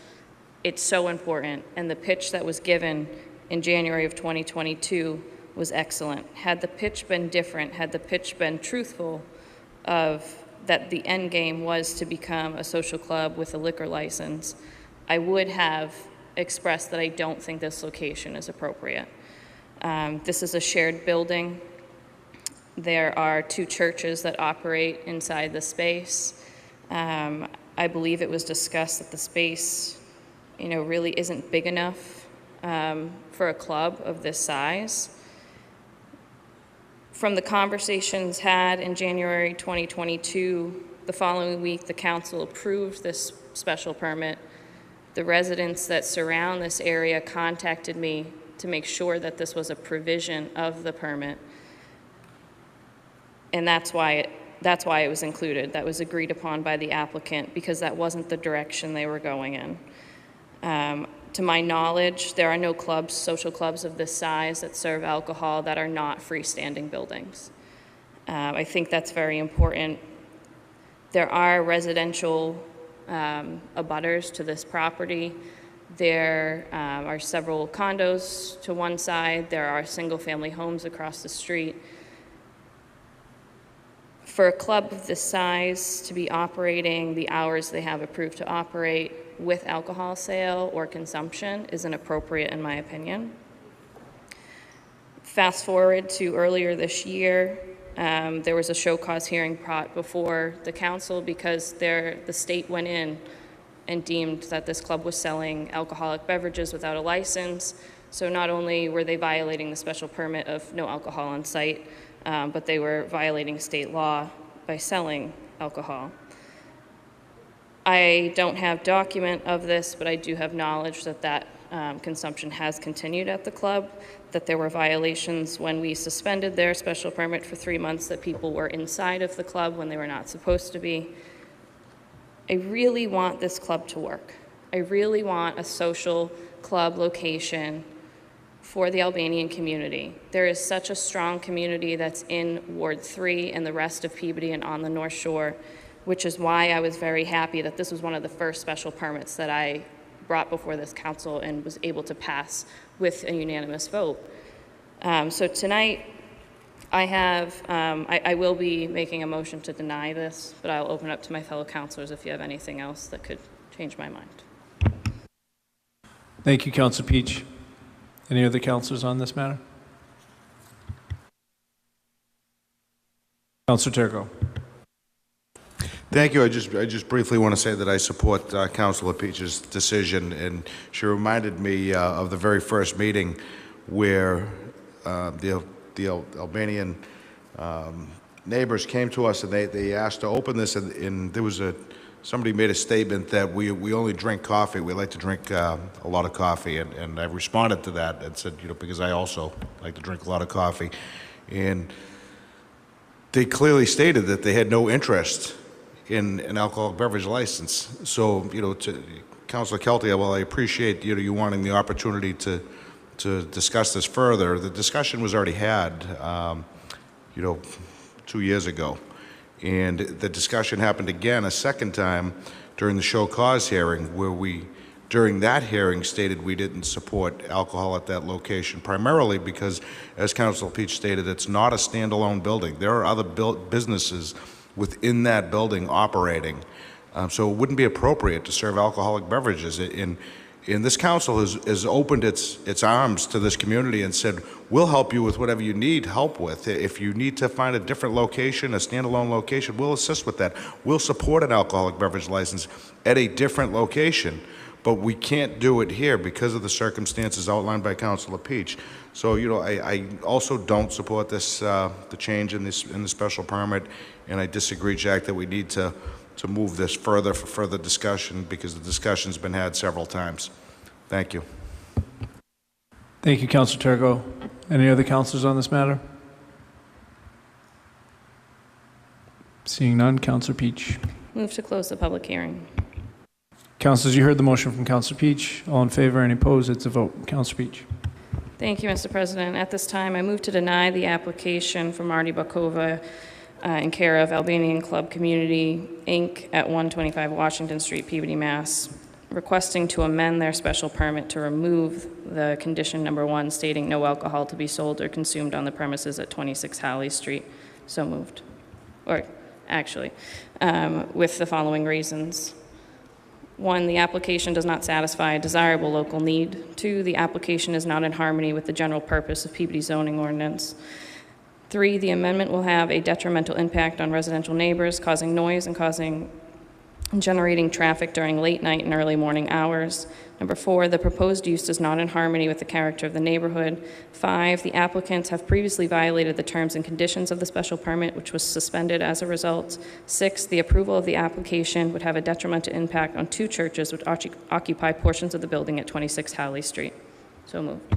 Speaker 16: it's so important. And the pitch that was given in January of 2022 was excellent. Had the pitch been different, had the pitch been truthful of that the end game was to become a social club with a liquor license, I would have expressed that I don't think this location is appropriate. This is a shared building. There are 2 churches that operate inside the space. I believe it was discussed that the space, really isn't big enough for a club of this size. From the conversations had in January 2022, the following week, the council approved this special permit. The residents that surround this area contacted me to make sure that this was a provision of the permit. And that's why it was included. That was agreed upon by the applicant because that wasn't the direction they were going in. To my knowledge, there are no clubs, social clubs of this size that serve alcohol that are not freestanding buildings. I think that's very important. There are residential abutters to this property. There are several condos to one side. There are single-family homes across the street. For a club of this size to be operating the hours they have approved to operate with alcohol sale or consumption is inappropriate in my opinion. Fast forward to earlier this year, there was a show cause hearing brought before the council because the state went in and deemed that this club was selling alcoholic beverages without a license. So not only were they violating the special permit of no alcohol on site, but they were violating state law by selling alcohol. I don't have document of this, but I do have knowledge that consumption has continued at the club, that there were violations when we suspended their special permit for 3 months, that people were inside of the club when they were not supposed to be. I really want this club to work. I really want a social club location for the Albanian community. There is such a strong community that's in Ward 3 and the rest of Peabody and on the North Shore, which is why I was very happy that this was one of the first special permits that I brought before this council and was able to pass with a unanimous vote. So tonight, I will be making a motion to deny this, but I'll open up to my fellow councilors if you have anything else that could change my mind.
Speaker 1: Thank you, Councilor Peach. Any other councilors on this matter? Councilor Turco.
Speaker 17: Thank you. I just briefly want to say that I support Councilor Peach's decision, and she reminded me of the very first meeting where the Albanian neighbors came to us and they asked to open this, and there was somebody made a statement that we only drink coffee. We like to drink a lot of coffee, and I responded to that and said, because I also like to drink a lot of coffee, and they clearly stated that they had no interest in an alcoholic beverage license. So, to Councilor Kelty, well, I appreciate you wanting the opportunity to discuss this further. The discussion was already had, 2 years ago. And the discussion happened again a second time during the show cause hearing, where we, during that hearing, stated we didn't support alcohol at that location, primarily because, as Councilor Peach stated, it's not a standalone building. There are other businesses within that building operating. So it wouldn't be appropriate to serve alcoholic beverages. And this council has opened its arms to this community and said, we'll help you with whatever you need help with. If you need to find a different location, a standalone location, we'll assist with that. We'll support an alcoholic beverage license at a different location, but we can't do it here because of the circumstances outlined by Councilor Peach. So, I also don't support this, the change in the special permit, and I disagree, Jack, that we need to move this further for further discussion, because the discussion's been had several times. Thank you.
Speaker 1: Thank you, Councilor Turco. Any other councilors on this matter? Seeing none, Councilor Peach.
Speaker 16: Move to close the public hearing.
Speaker 1: Councilors, you heard the motion from Councilor Peach. All in favor? Any opposed? It's a vote. Councilor Peach.
Speaker 16: Thank you, Mr. President. At this time, I move to deny the application for Marty Bakova in care of Albanian Club Community, Inc. at 125 Washington Street, Peabody, Mass., requesting to amend their special permit to remove the condition number 1 stating no alcohol to be sold or consumed on the premises at 26 Halley Street. So moved. Or actually, with the following reasons. 1, the application does not satisfy a desirable local need. 2, the application is not in harmony with the general purpose of Peabody zoning ordinance. 3, the amendment will have a detrimental impact on residential neighbors, causing noise and generating traffic during late night and early morning hours. Number 4, the proposed use is not in harmony with the character of the neighborhood. 5, the applicants have previously violated the terms and conditions of the special permit, which was suspended as a result. 6, the approval of the application would have a detrimental impact on 2 churches which occupy portions of the building at 26 Halley Street. So moved.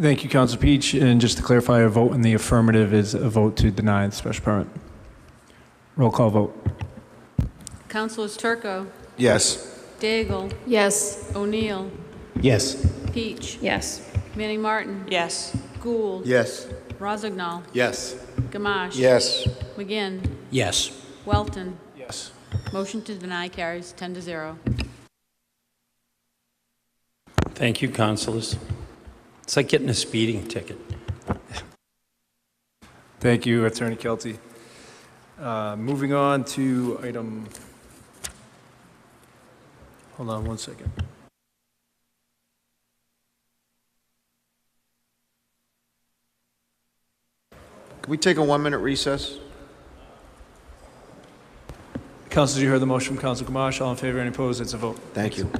Speaker 1: Thank you, Council Peach. And just to clarify, a vote in the affirmative is a vote to deny the special permit. Roll call vote.
Speaker 3: Councilors Turco,
Speaker 17: Yes.
Speaker 3: Daigle,
Speaker 4: Yes.
Speaker 3: O'Neill,
Speaker 18: Yes.
Speaker 3: Peach,
Speaker 16: Yes.
Speaker 3: Manning Martin,
Speaker 15: Yes.
Speaker 3: Gould,
Speaker 2: Yes.
Speaker 3: Rozignol,
Speaker 2: Yes.
Speaker 3: Gamache,
Speaker 17: Yes.
Speaker 3: McGinn,
Speaker 14: Yes.
Speaker 3: Welton.
Speaker 1: Yes.
Speaker 3: Motion to deny carries 10-0.
Speaker 19: Thank you, councilors. It's like getting a speeding ticket.
Speaker 1: Thank you, Attorney Kelty. Moving on to item, hold on one second.
Speaker 17: Can we take a 1-minute recess?
Speaker 1: Councilors, you heard the motion from Council Gamache. All in favor, any opposed? It's a vote.
Speaker 17: Thank you.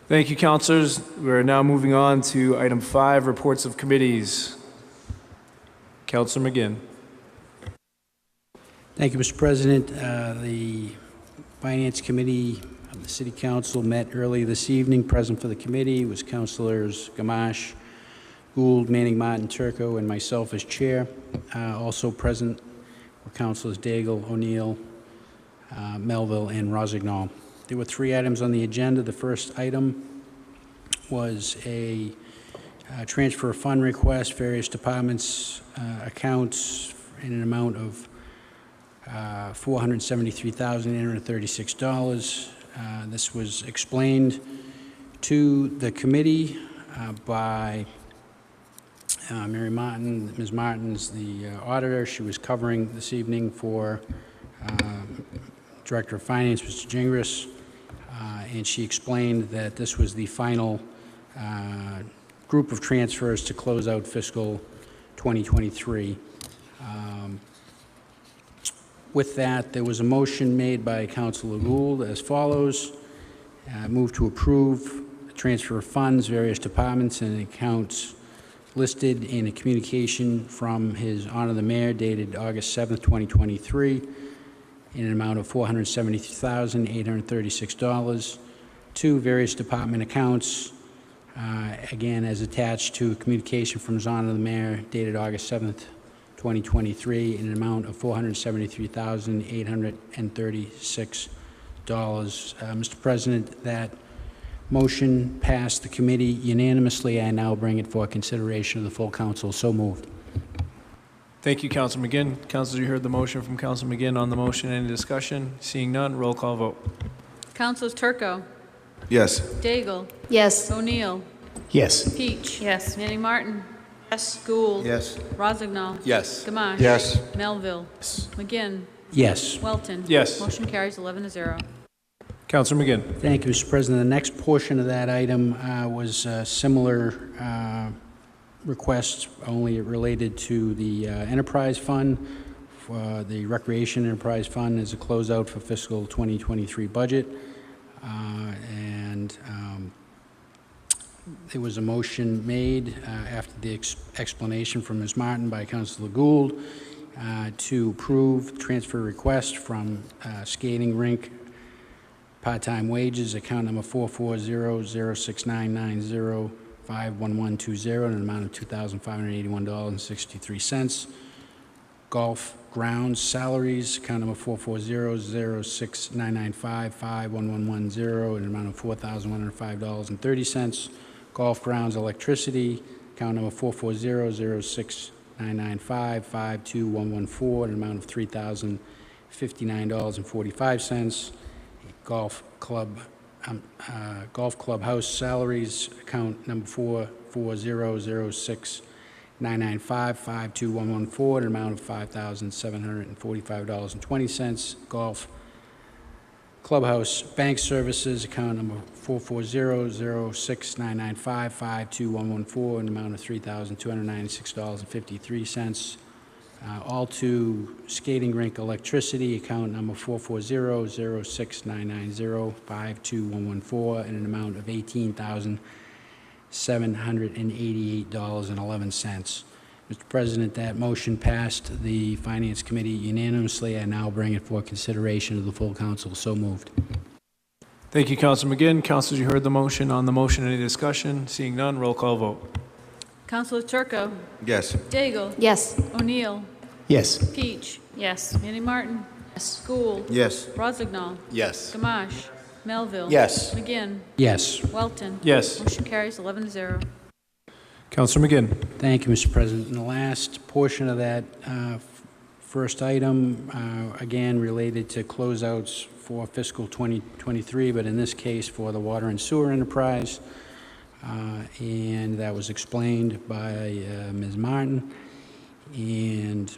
Speaker 1: Thank you, councilors. We're now moving on to item 5, reports of committees. Councilor McGinn.
Speaker 14: Thank you, Mr. President. The Finance Committee of the City Council met early this evening. Present for the committee was Councilors Gamache, Gould, Manning Martin, Turco, and myself as chair. Also present were Councilors Daigle, O'Neill, Melville, and Rozignol. There were 3 items on the agenda. The first item was a transfer of fund request, various departments' accounts in an amount of $473,836. This was explained to the committee by Mary Martin. Ms. Martin's the auditor. She was covering this evening for Director of Finance, Mr. Gingras, and she explained that this was the final group of transfers to close out fiscal 2023. With that, there was a motion made by Councilor Gould as follows. Move to approve the transfer of funds, various departments and accounts listed in a communication from His Honor the Mayor dated August 7th, 2023, in an amount of $473,836 to various department accounts, again as attached to a communication from His Honor the Mayor dated August 7th, 2023, in an amount of $473,836. Mr. President, that motion passed the committee unanimously. I now bring it for consideration of the full council. So moved.
Speaker 1: Thank you, Councilor McGinn. Councilors, you heard the motion from Councilor McGinn on the motion. Any discussion? Seeing none, roll call vote.
Speaker 3: Councilors Turco,
Speaker 17: Yes.
Speaker 3: Daigle,
Speaker 4: Yes.
Speaker 3: O'Neill,
Speaker 18: Yes.
Speaker 3: Peach.
Speaker 16: Yes.
Speaker 3: Manning Martin. Yes. Gould.
Speaker 2: Yes.
Speaker 3: Rozignol.
Speaker 18: Yes.
Speaker 3: Gamache.
Speaker 17: Yes.
Speaker 3: Melville. McGinn.
Speaker 14: Yes.
Speaker 3: Welton.
Speaker 1: Yes.
Speaker 3: Motion carries 11-0.
Speaker 1: Councilor McGinn.
Speaker 14: Thank you, Mr. President. The next portion of that item was a similar request, only related to the enterprise fund. The Recreation Enterprise Fund is a closeout for fiscal 2023 budget. There was a motion made after the explanation from Ms. Martin by Councilor Gould to approve transfer request from skating rink part-time wages, account number 440-06990-51120, in an amount of $2,581.63. Golf grounds salaries, account number 440-06995-51110, in an amount of $4,105.30. Golf grounds electricity, account number 440-06995-52114, in an amount of $3,059.45. Golf clubhouse salaries, account number 440-06995-52114, an amount of $5,745.20. Golf clubhouse bank services, account number 440-06995-52114, an amount of $3,296.53. All to skating rink electricity, account number 440-06990-52114, in an amount of $18,788.11. Mr. President, that motion passed the Finance Committee unanimously. I now bring it for consideration of the full council. So moved.
Speaker 1: Thank you, Councilor McGinn. Councilors, you heard the motion. On the motion, any discussion? Seeing none, roll call vote.
Speaker 3: Councilor Turco,
Speaker 17: Yes.
Speaker 3: Daigle.
Speaker 4: Yes.
Speaker 3: O'Neill,
Speaker 18: Yes.
Speaker 3: Peach.
Speaker 16: Yes.
Speaker 3: Manning Martin. Yes. Gould.
Speaker 2: Yes.
Speaker 3: Rozignol.
Speaker 18: Yes.
Speaker 3: Gamache. Melville.
Speaker 18: Yes.
Speaker 3: McGinn.
Speaker 14: Yes.
Speaker 3: Welton.
Speaker 1: Yes.
Speaker 3: Motion carries 11-0.
Speaker 1: Councilor McGinn.
Speaker 14: Thank you, Mr. President. And the last portion of that first item, again, related to closeouts for fiscal 2023, but in this case for the water and sewer enterprise. And that was explained by Ms. Martin. And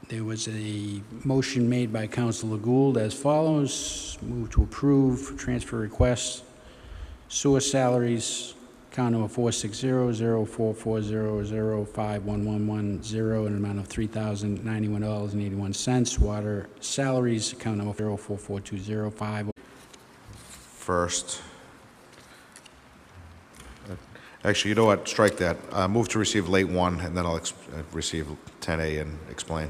Speaker 14: there was a motion made by Councilor Gould as follows. Move to approve transfer requests, sewer salaries, account number 460-04400-51110, in an amount of $3,091.81. Water salaries, account number 04420-5.
Speaker 17: First. Actually, you know what? Strike that. Move to receive late 1, and then I'll receive 10A and explain.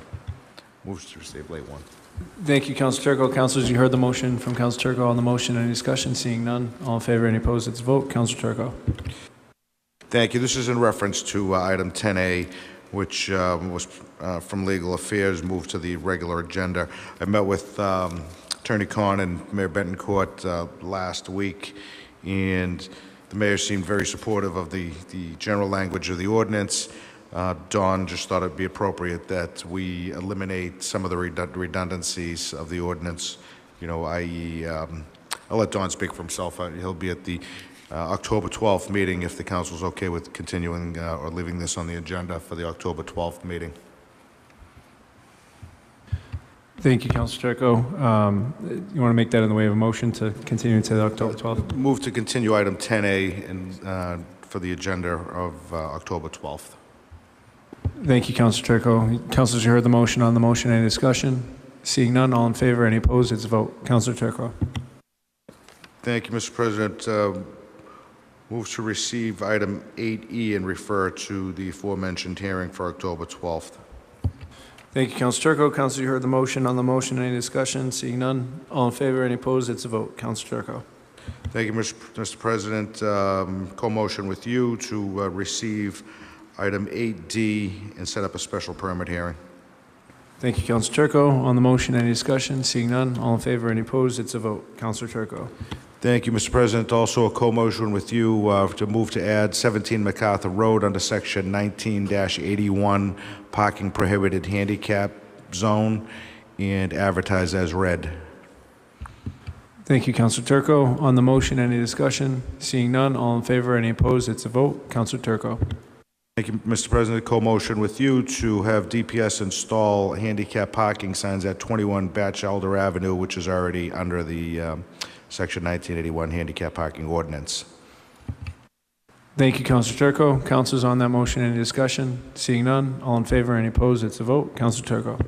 Speaker 17: Move to receive late 1.
Speaker 1: Thank you, Councilor Turco. Councilors, you heard the motion from Councilor Turco. On the motion, any discussion? Seeing none, all in favor, any opposed? It's a vote. Councilor Turco.
Speaker 17: Thank you. This is in reference to item 10A, which was from Legal Affairs, moved to the regular agenda. I met with Attorney Khan and Mayor Betancourt last week, and the mayor seemed very supportive of the general language of the ordinance. Dawn just thought it'd be appropriate that we eliminate some of the redundancies of the ordinance, i.e., I'll let Dawn speak for himself. He'll be at the October 12th meeting if the council's okay with continuing or leaving this on the agenda for the October 12th meeting.
Speaker 1: Thank you, Councilor Turco. You want to make that in the way of a motion to continue to the October 12th?
Speaker 17: Move to continue item 10A and, for the agenda of October 12th.
Speaker 1: Thank you, Councilor Turco. Councilors, you heard the motion. On the motion, any discussion? Seeing none, all in favor, any opposed? It's a vote. Councilor Turco.
Speaker 17: Thank you, Mr. President. Move to receive item 8E and refer to the aforementioned hearing for October 12th.
Speaker 1: Thank you, Councilor Turco. Councilor, you heard the motion. On the motion, any discussion? Seeing none, all in favor, any opposed? It's a vote. Councilor Turco.
Speaker 17: Thank you, Mr. President. Co-motion with you to receive item 8D and set up a special permit hearing.
Speaker 1: Thank you, Councilor Turco. On the motion, any discussion? Seeing none, all in favor, any opposed? It's a vote. Councilor Turco.
Speaker 21: Thank you, Mr. President. Also a co-motion with you to move to add 17 MacArthur Road under Section 19-81, parking prohibited handicap zone, and advertise as read.
Speaker 1: Thank you, Councilor Turco. On the motion, any discussion? Seeing none, all in favor, any opposed? It's a vote. Councilor Turco.
Speaker 21: Thank you, Mr. President. Co-motion with you to have DPS install handicap parking signs at 21 Batchelder Avenue, which is already under the Section 1981 handicap parking ordinance.
Speaker 1: Thank you, Councilor Turco. Councilors on that motion, any discussion? Seeing none, all in favor, any opposed? It's a vote. Councilor Turco.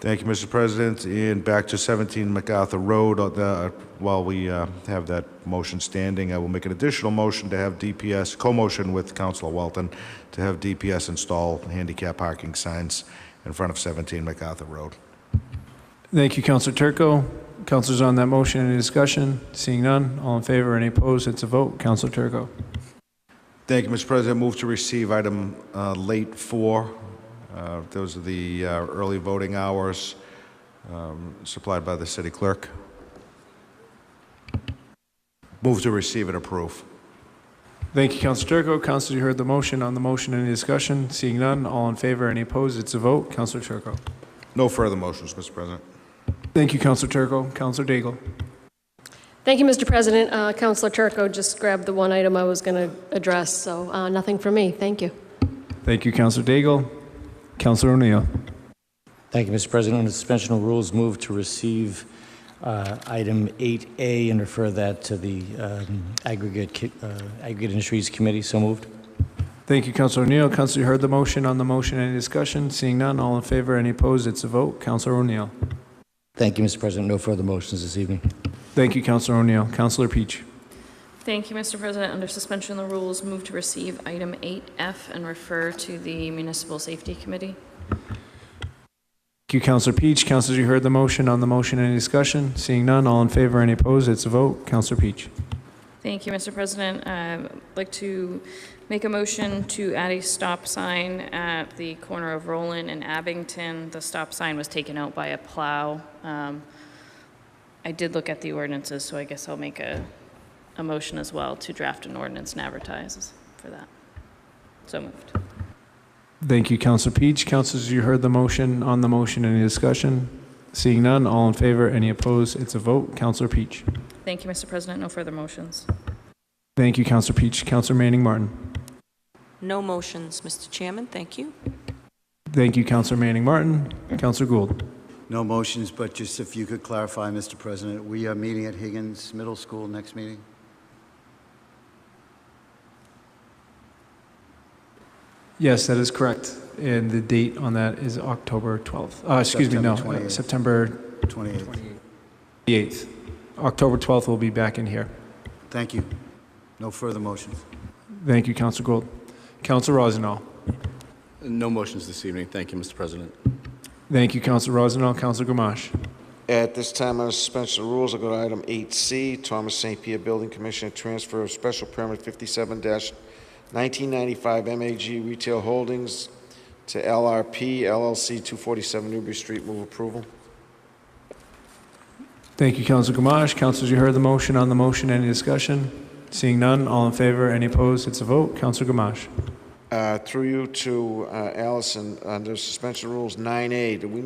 Speaker 21: Thank you, Mr. President. And back to 17 MacArthur Road. While we have that motion standing, I will make an additional motion to have DPS, co-motion with Councilor Walton, to have DPS install handicap parking signs in front of 17 MacArthur Road.
Speaker 1: Thank you, Councilor Turco. Councilors on that motion, any discussion? Seeing none, all in favor, any opposed? It's a vote. Councilor Turco.
Speaker 21: Thank you, Mr. President. Move to receive item late 4. Those are the early voting hours supplied by the city clerk. Move to receive and approve.
Speaker 1: Thank you, Councilor Turco. Councilors, you heard the motion. On the motion, any discussion? Seeing none, all in favor, any opposed? It's a vote. Councilor Turco.
Speaker 21: No further motions, Mr. President.
Speaker 1: Thank you, Councilor Turco. Councilor Daigle.
Speaker 22: Thank you, Mr. President. Councilor Turco just grabbed the one item I was going to address, so nothing from me. Thank you.
Speaker 1: Thank you, Councilor Daigle. Councilor O'Neill.
Speaker 23: Thank you, Mr. President. Under suspension of rules, move to receive item 8A and refer that to the Aggregate Industries Committee. So moved.
Speaker 1: Thank you, Councilor O'Neill. Councilor, you heard the motion. On the motion, any discussion? Seeing none, all in favor, any opposed? It's a vote. Councilor O'Neill.
Speaker 23: Thank you, Mr. President. No further motions this evening.
Speaker 1: Thank you, Councilor O'Neill. Councilor Peach.
Speaker 16: Thank you, Mr. President. Under suspension of the rules, move to receive item 8F and refer to the Municipal Safety Committee.
Speaker 1: Thank you, Councilor Peach. Councilors, you heard the motion. On the motion, any discussion? Seeing none, all in favor, any opposed? It's a vote. Councilor Peach.
Speaker 16: Thank you, Mr. President. I'd like to make a motion to add a stop sign at the corner of Roland and Abington. The stop sign was taken out by a plow. I did look at the ordinances, so I guess I'll make a motion as well to draft an ordinance and advertise for that. So moved.
Speaker 1: Thank you, Councilor Peach. Councilors, you heard the motion. On the motion, any discussion? Seeing none, all in favor, any opposed? It's a vote. Councilor Peach.
Speaker 16: Thank you, Mr. President. No further motions.
Speaker 1: Thank you, Councilor Peach. Councilor Manning Martin.
Speaker 15: No motions, Mr. Chairman. Thank you.
Speaker 1: Thank you, Councilor Manning Martin. Councilor Gould.
Speaker 2: No motions, but just if you could clarify, Mr. President, we are meeting at Higgins Middle School next meeting?
Speaker 1: Yes, that is correct. And the date on that is October 12th. Excuse me, no, September 28th. October 12th, we'll be back in here.
Speaker 2: Thank you. No further motions.
Speaker 1: Thank you, Councilor Gould. Councilor Rosendahl.
Speaker 24: No motions this evening. Thank you, Mr. President.
Speaker 1: Thank you, Councilor Rosendahl. Councilor Gamache.
Speaker 17: At this time, on suspension of rules, I'll go to item 8C, Thomas St. Pierre Building Commissioner, transfer of special permit 57-1995 MAG Retail Holdings to LRP LLC 247 Newbury Street. Move approval.
Speaker 1: Thank you, Councilor Gamache. Councilors, you heard the motion. On the motion, any discussion? Seeing none, all in favor, any opposed? It's a vote. Councilor Gamache.
Speaker 17: Through you to Allison, under suspension rules 9A, do we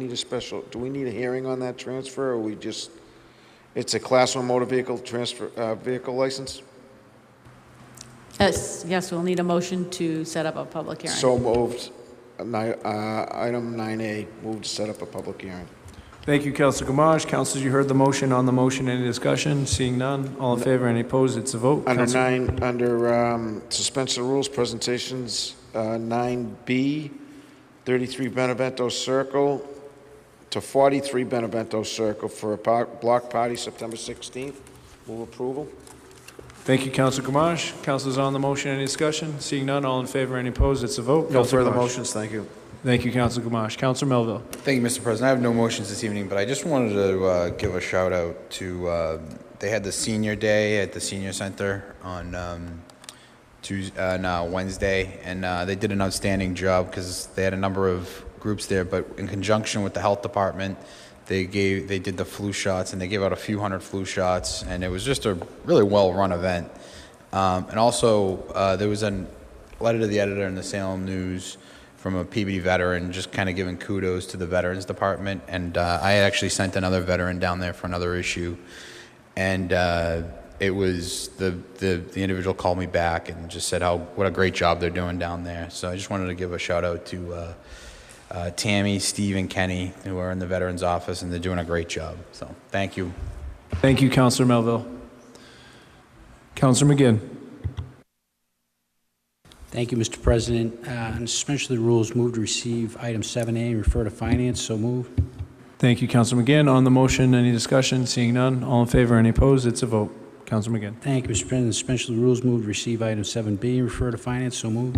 Speaker 17: need a hearing on that transfer, or it's a Class 1 motor vehicle transfer, vehicle license?
Speaker 3: Yes, we'll need a motion to set up a public hearing.
Speaker 17: So moved. Item 9A, move to set up a public hearing.
Speaker 1: Thank you, Councilor Gamache. Councilors, you heard the motion. On the motion, any discussion? Seeing none, all in favor, any opposed? It's a vote.
Speaker 17: Under suspension of rules, presentations, 9B, 33 Benevento Circle to 43 Benevento Circle for a block party September 16th. Move approval.
Speaker 1: Thank you, Councilor Gamache. Councilors, on the motion, any discussion? Seeing none, all in favor, any opposed? It's a vote.
Speaker 21: No further motions. Thank you.
Speaker 1: Thank you, Councilor Gamache. Councilor Melville.
Speaker 18: Thank you, Mr. President. I have no motions this evening, but I just wanted to give a shout out to, they had the senior day at the senior center on Wednesday, and they did an outstanding job because they had a number of groups there, but in conjunction with the health department, They did the flu shots, and they gave out a few hundred flu shots, and it was just a really well-run event. And also, there was a letter to the editor in the Salem News from a Peabody veteran, just kind of giving kudos to the Veterans Department. And I actually sent another veteran down there for another issue, and it was the individual called me back and just said what a great job they're doing down there. So I just wanted to give a shout out to Tammy, Steve, and Kenny, who are in the Veterans Office, and they're doing a great job. So thank you.
Speaker 1: Thank you, Councilor Melville. Councilor McGinn.
Speaker 14: Thank you, Mr. President. On suspension of the rules, move to receive item 7A and refer to finance. So move.
Speaker 1: Thank you, Councilor McGinn. On the motion, any discussion? Seeing none, all in favor, any opposed? It's a vote. Councilor McGinn.
Speaker 14: Thank you, Mr. President. suspension of the rules, move to receive item 7B and refer to finance. So move.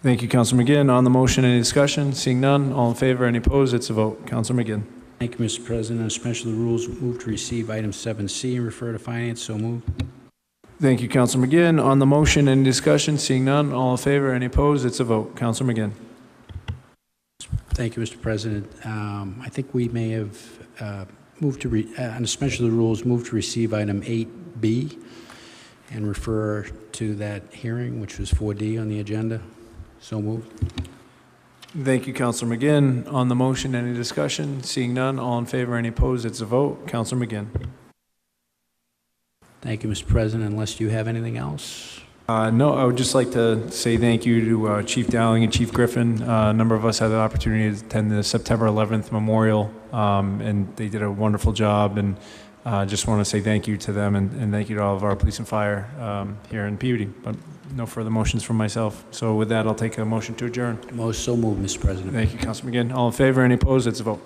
Speaker 1: Thank you, Councilor McGinn. On the motion, any discussion? Seeing none, all in favor, any opposed? It's a vote. Councilor McGinn.
Speaker 14: Thank you, Mr. President. On suspension of the rules, move to receive item 7C and refer to finance. So move.
Speaker 1: Thank you, Councilor McGinn. On the motion, any discussion? Seeing none, all in favor, any opposed? It's a vote. Councilor McGinn.
Speaker 14: Thank you, Mr. President. I think we may have moved to, on suspension of the rules, move to receive item 8B and refer to that hearing, which was 4D on the agenda. So moved.
Speaker 1: Thank you, Councilor McGinn. On the motion, any discussion? Seeing none, all in favor, any opposed? It's a vote. Councilor McGinn.
Speaker 14: Thank you, Mr. President. Unless you have anything else?
Speaker 1: No, I would just like to say thank you to Chief Dowling and Chief Griffin. A number of us had the opportunity to attend the September 11th memorial, and they did a wonderful job. And just want to say thank you to them, and thank you to all of our police and fire here in Peabody. But no further motions from myself. So with that, I'll take a motion to adjourn.
Speaker 14: So moved, Mr. President.
Speaker 1: Thank you, Councilor McGinn. All in favor? Any opposed? It's a vote.